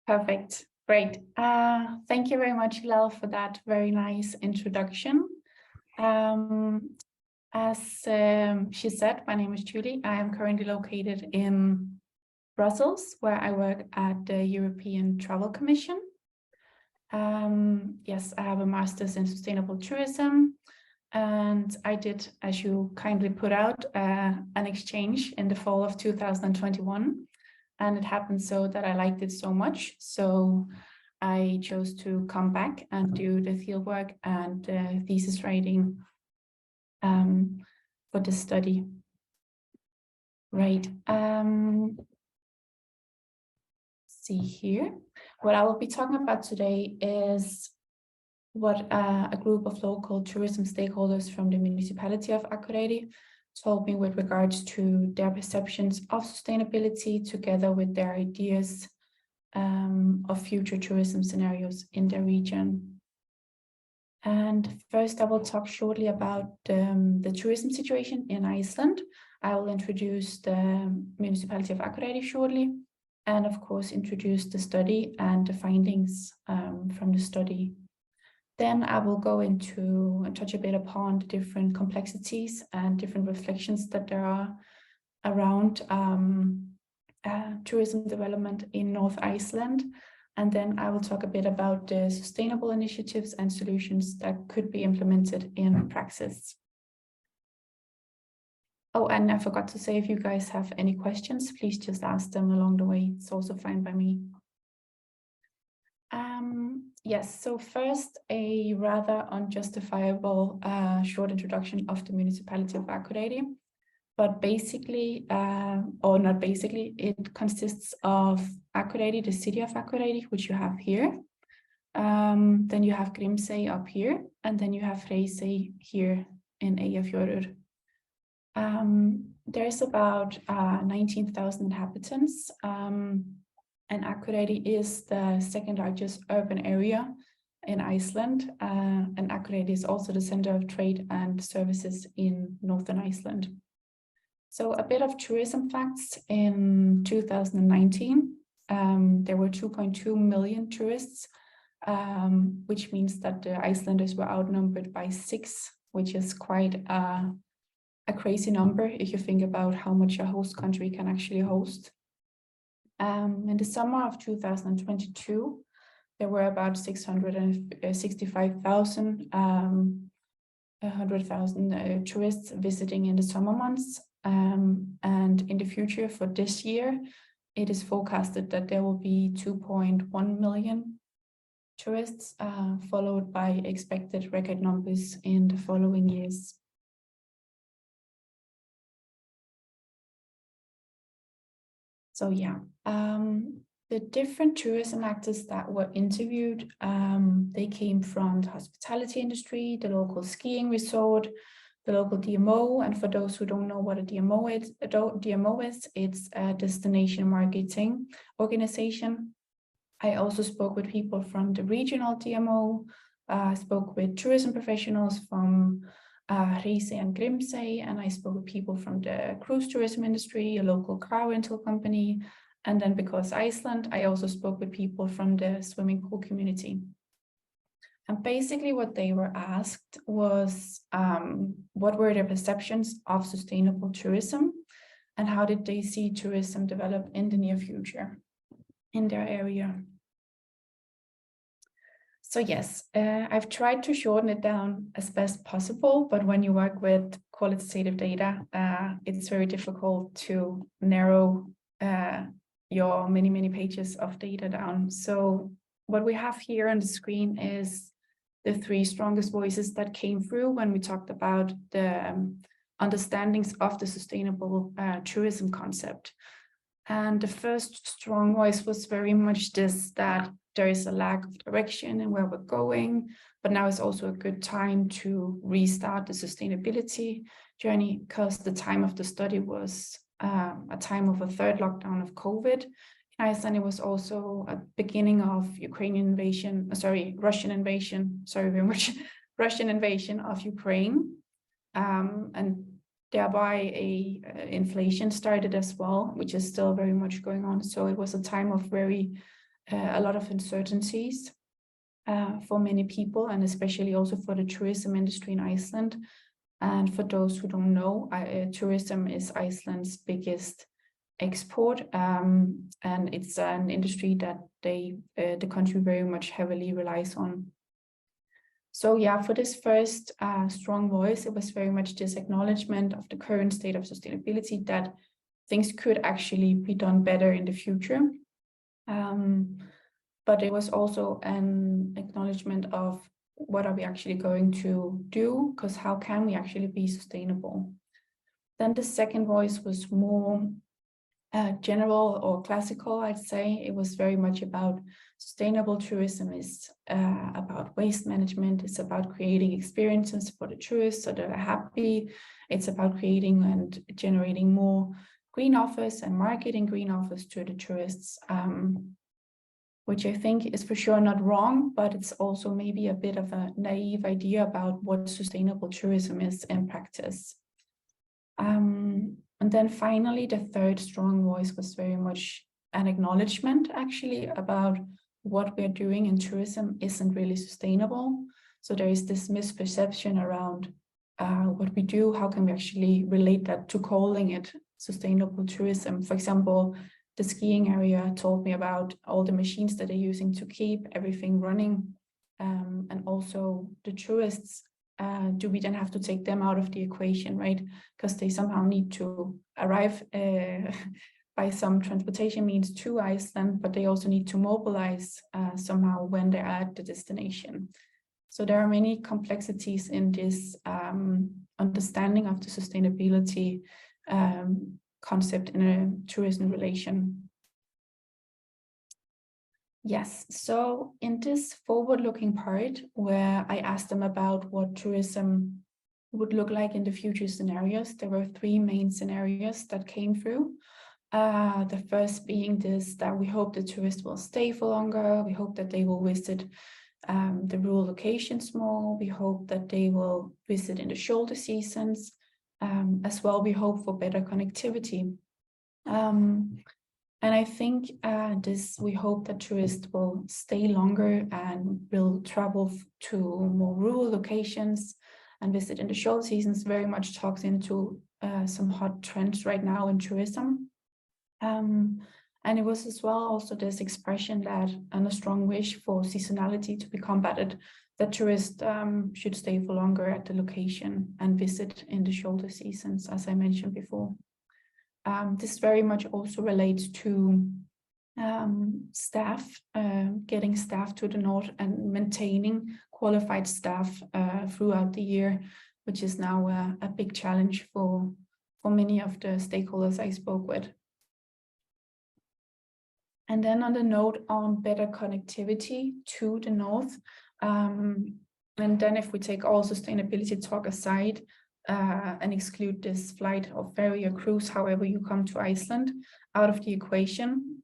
Perfect. Great. Thank you very much, Hilal, for that very nice introduction. As she said, my name is Julie. I am currently located in Brussels, where I work at the European Travel Commission. Yes, I have a master's in sustainable tourism, and I did, as you kindly put out, an exchange in the fall of 2021. And it happened so that I liked it so much. So I chose to come back and do the fieldwork and thesis writing for the study. Right. See here. What I will be talking about today is what a group of local tourism stakeholders from the municipality of Akureyri told me with regards to their perceptions of sustainability, together with their ideas of future tourism scenarios in the region. And first, I will talk shortly about the tourism situation in Iceland. I will introduce the municipality of Akureyri shortly, and of course, introduce the study and the findings from the study. Then I will go into and touch a bit upon the different complexities and different reflections that there are around tourism development in North Iceland. And then I will talk a bit about the sustainable initiatives and solutions that could be implemented in practice. Oh, and I forgot to say, if you guys have any questions, please just ask them along the way. It's also fine by me. Yes, so first, a rather unjustifiable short introduction of the municipality of Akureyri. But basically, or not basically, it consists of Akureyri, the city of Akureyri, which you have here. Then you have Grímsey up here, and then you have Hreysey here in Eyjafjörður. There's about 19,000 inhabitants. And Akureyri is the second largest urban area in Iceland, and Akureyri is also the center of trade and services in northern Iceland. So a bit of tourism facts. In 2019, there were 2.2 million tourists, which means that the Icelanders were outnumbered by 6, which is quite a crazy number if you think about how much a host country can actually host. In the summer of 2022, there were about 665,000 tourists visiting in the summer months. And in the future for this year, it is forecasted that there will be 2.1 million tourists, followed by expected record numbers in the following years. So yeah, the different tourism actors that were interviewed, they came from the hospitality industry, the local skiing resort, the local DMO. And for those who don't know what a DMO is, it's a destination marketing organization. I also spoke with people from the regional DMO. I spoke with tourism professionals from Hreysey and Grímsey, and I spoke with people from the cruise tourism industry, a local car rental company, and then because Iceland, I also spoke with people from the swimming pool community. And basically what they were asked was what were their perceptions of sustainable tourism, and how did they see tourism develop in the near future in their area. So yes, I've tried to shorten it down as best possible, but when you work with qualitative data, it's very difficult to narrow your many pages of data down. So what we have here on the screen is the 3 strongest voices that came through when we talked about the understandings of the sustainable tourism concept. And the first strong voice was very much this, that there is a lack of direction and where we're going, but now is also a good time to restart the sustainability journey, because the time of the study was a time of a 3rd lockdown of COVID. In Iceland, it was also a beginning of Russian invasion of Ukraine, and thereby a inflation started as well, which is still very much going on. So it was a time of very a lot of uncertainties for many people, and especially also for the tourism industry in Iceland. And for those who don't know, tourism is Iceland's biggest export, and it's an industry that the country very much heavily relies on. So yeah, for this first strong voice, it was very much this acknowledgement of the current state of sustainability, that things could actually be done better in the future. But it was also an acknowledgement of what are we actually going to do, because how can we actually be sustainable? Then the second voice was more general or classical, I'd say. It was very much about sustainable tourism is about waste management. It's about creating experiences for the tourists so they're happy. It's about creating and generating more green offers and marketing green offers to the tourists, which I think is for sure not wrong, but it's also maybe a bit of a naive idea about what sustainable tourism is in practice. And then finally, the third strong voice was very much an acknowledgement, actually, about what we're doing in tourism isn't really sustainable. So there is this misperception around what we do. How can we actually relate that to calling it sustainable tourism? For example, the skiing area told me about all the machines that they're using to keep everything running. And also the tourists, do we then have to take them out of the equation, right? Because they somehow need to arrive by some transportation means to Iceland, but they also need to mobilize somehow when they're at the destination. So there are many complexities in this understanding of the sustainability concept in a tourism relation. Yes, so in this forward-looking part where I asked them about what tourism would look like in the future scenarios, there were three main scenarios that came through. The first being this, that we hope the tourists will stay for longer. We hope that they will visit the rural locations more. We hope that they will visit in the shoulder seasons. As well, we hope for better connectivity. And I think we hope that tourists will stay longer and will travel to more rural locations and visit in the shoulder seasons, very much talks into some hot trends right now in tourism. And it was as well also this expression that, and a strong wish for seasonality to be combated, that tourists should stay for longer at the location and visit in the shoulder seasons, as I mentioned before. This very much also relates to staff, getting staff to the north and maintaining qualified staff throughout the year, which is now a big challenge for many of the stakeholders I spoke with. And then on the note on better connectivity to the north, and then if we take all sustainability talk aside, and exclude this flight or ferry or cruise, however you come to Iceland, out of the equation,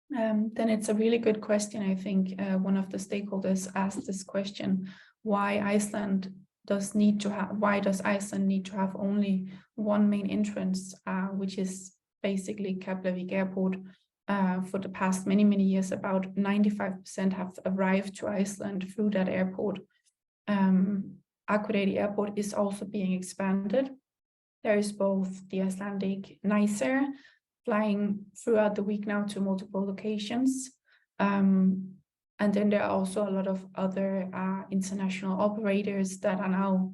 then it's a really good question. I think one of the stakeholders asked this question: why does Iceland need to have only one main entrance, which is basically Keflavik Airport? For the past many years, about 95% have arrived to Iceland through that airport. Akureyri airport is also being expanded. There is both the Icelandic Air flying throughout the week now to multiple locations. And then there are also a lot of other international operators that are now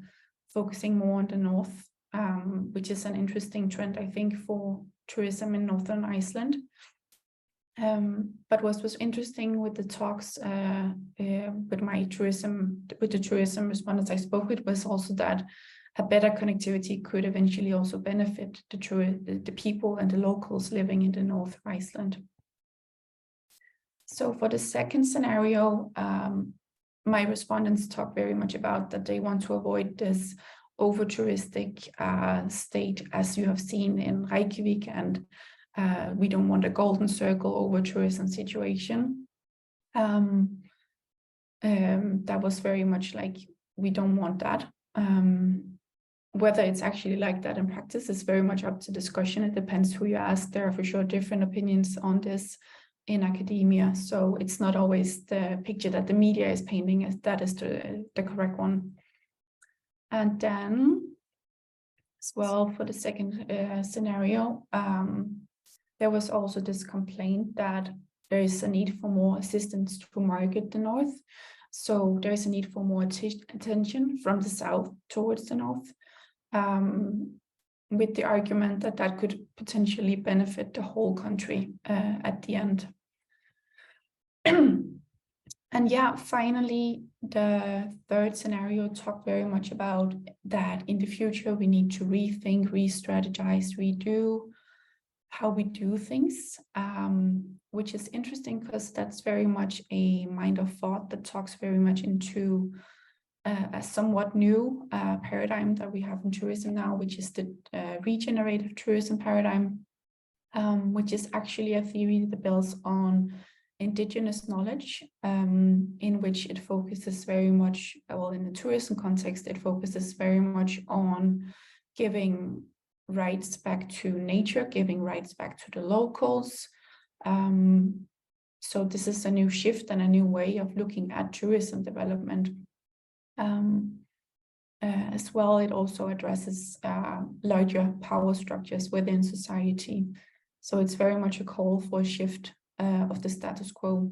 focusing more on the north, which is an interesting trend, I think, for tourism in northern Iceland. But what was interesting with the talks with the tourism respondents I spoke with was also that a better connectivity could eventually also benefit the people and the locals living in the north of Iceland. So for the second scenario, my respondents talk very much about that they want to avoid this over-touristic state as you have seen in Reykjavik, and we don't want a golden circle over tourism situation. That was very much like, we don't want that. Whether it's actually like that in practice is very much up to discussion. It depends who you ask. There are for sure different opinions on this in academia. So it's not always the picture that the media is painting as that is the correct one. And then as well, for the second scenario, there was also this complaint that there is a need for more assistance to market the North. So there is a need for more attention from the South towards the North, with the argument that that could potentially benefit the whole country at the end. And yeah, finally, the third scenario talked very much about that in the future we need to rethink, re-strategize, redo how we do things, which is interesting because that's very much a mind of thought that talks very much into a somewhat new paradigm that we have in tourism now, which is the regenerative tourism paradigm, which is actually a theory that builds on indigenous knowledge, in which it focuses very much, well, in the tourism context, it focuses very much on giving rights back to nature, giving rights back to the locals. So this is a new shift and a new way of looking at tourism development. As well, it also addresses larger power structures within society. So it's very much a call for a shift of the status quo.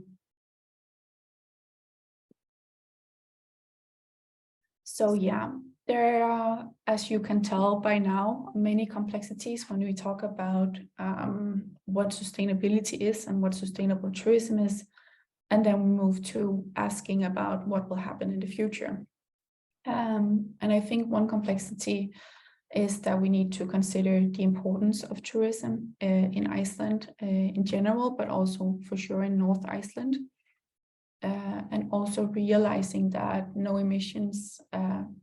So yeah, there are, as you can tell by now, many complexities when we talk about what sustainability is and what sustainable tourism is. And then we move to asking about what will happen in the future. And I think one complexity is that we need to consider the importance of tourism in Iceland in general, but also for sure in North Iceland. And also realizing that no emissions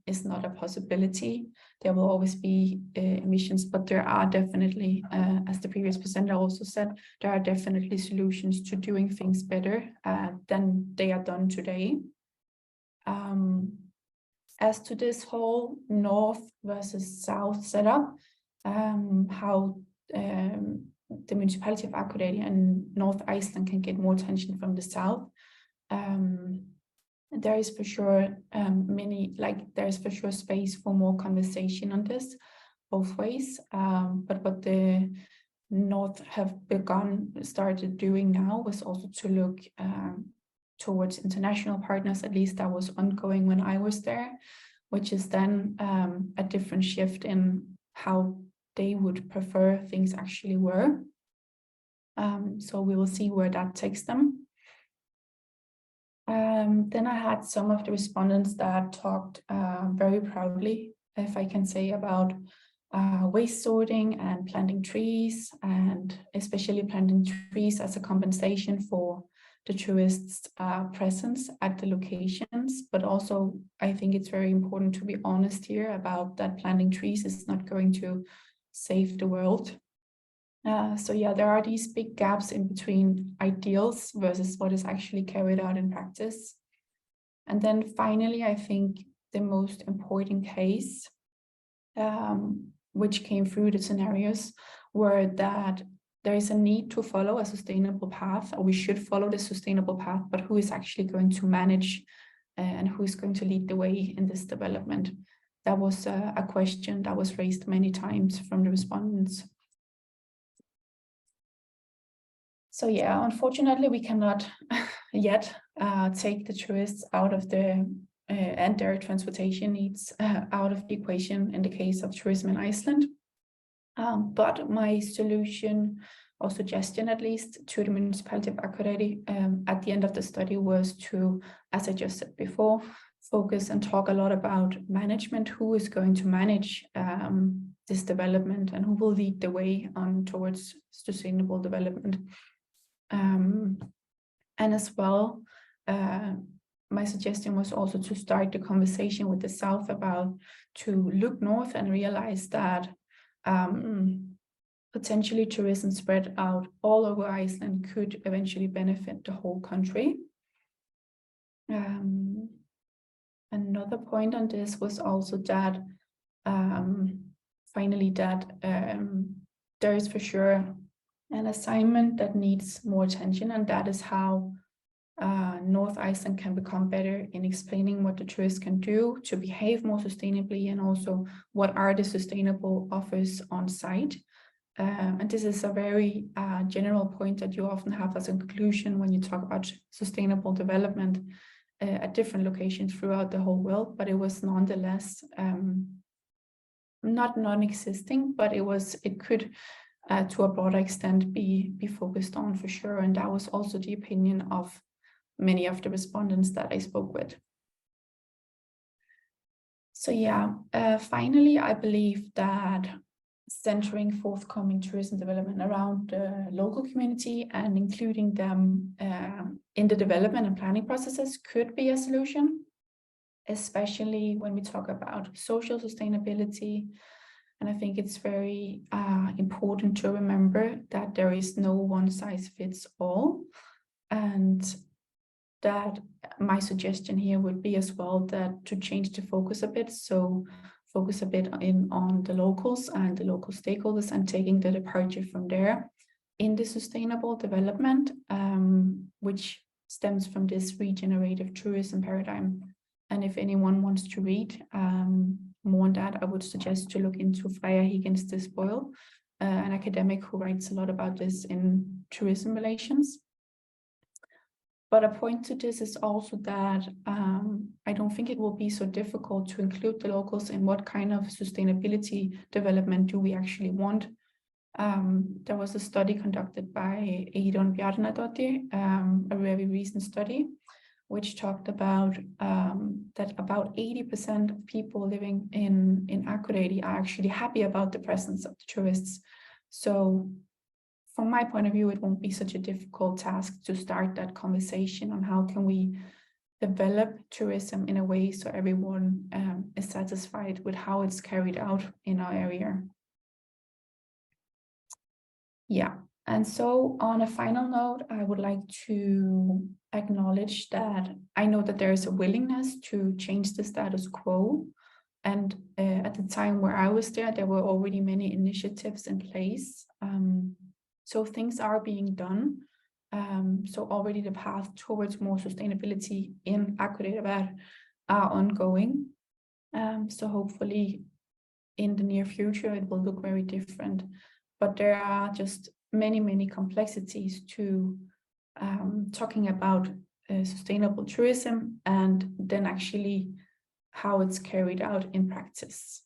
is not a possibility. There will always be emissions, but there are definitely, as the previous presenter also said, there are definitely solutions to doing things better than they are done today. As to this whole North versus South setup, how the municipality of Akureyri and North Iceland can get more attention from the South. There is for sure there is for sure space for more conversation on this both ways. But what the North have started doing now was also to look towards international partners. At least that was ongoing when I was there, which is then a different shift in how they would prefer things actually were. So we will see where that takes them. Then I had some of the respondents that talked very proudly, if I can say, about waste sorting and planting trees, and especially planting trees as a compensation for the tourists' presence at the locations. But also, I think it's very important to be honest here about that planting trees is not going to save the world. So yeah, there are these big gaps in between ideals versus what is actually carried out in practice. And then finally, I think the most important case, which came through the scenarios, were that there is a need to follow a sustainable path, or we should follow the sustainable path, but who is actually going to manage and who is going to lead the way in this development? That was a question that was raised many times from the respondents. So yeah, unfortunately, we cannot yet take the tourists out of the and their transportation needs out of the equation in the case of tourism in Iceland. But my solution or suggestion, at least, to the municipality of Akureyri at the end of the study was to, as I just said before, focus and talk a lot about management, who is going to manage this development and who will lead the way on towards sustainable development. And as well, my suggestion was also to start the conversation with the South about to look north and realize that potentially tourism spread out all over Iceland could eventually benefit the whole country. Another point on this was also that finally that there is for sure an assignment that needs more attention, and that is how North Iceland can become better in explaining what the tourists can do to behave more sustainably, and also what are the sustainable offers on site. And this is a very general point that you often have as a conclusion when you talk about sustainable development at different locations throughout the whole world, but it was nonetheless not non-existing, but it could to a broader extent be focused on for sure. And that was also the opinion of many of the respondents that I spoke with. So yeah, finally, I believe that centering forthcoming tourism development around the local community and including them in the development and planning processes could be a solution, especially when we talk about social sustainability. And I think it's very important to remember that there is no one size fits all. And that my suggestion here would be as well that to change the focus a bit. So focus a bit on the locals and the local stakeholders, and taking the departure from there in the sustainable development, which stems from this regenerative tourism paradigm. And if anyone wants to read more on that, I would suggest to look into Freya Higgins Despoil, an academic who writes a lot about this in tourism relations. But a point to this is also that I don't think it will be so difficult to include the locals in what kind of sustainability development do we actually want. There was a study conducted by Eidon Bjarnadottir, a very recent study, which talked about that about 80% of people living in Akureyri are actually happy about the presence of the tourists. So from my point of view, it won't be such a difficult task to start that conversation on how can we develop tourism in a way so everyone is satisfied with how it's carried out in our area. Yeah, and so on a final note, I would like to acknowledge that I know that there is a willingness to change the status quo. And at the time where I was there were already many initiatives in place. So things are being done. So already the path towards more sustainability in Akureyrarbær are ongoing. So hopefully in the near future, it will look very different. But there are just many complexities to talking about sustainable tourism and then actually how it's carried out in practice.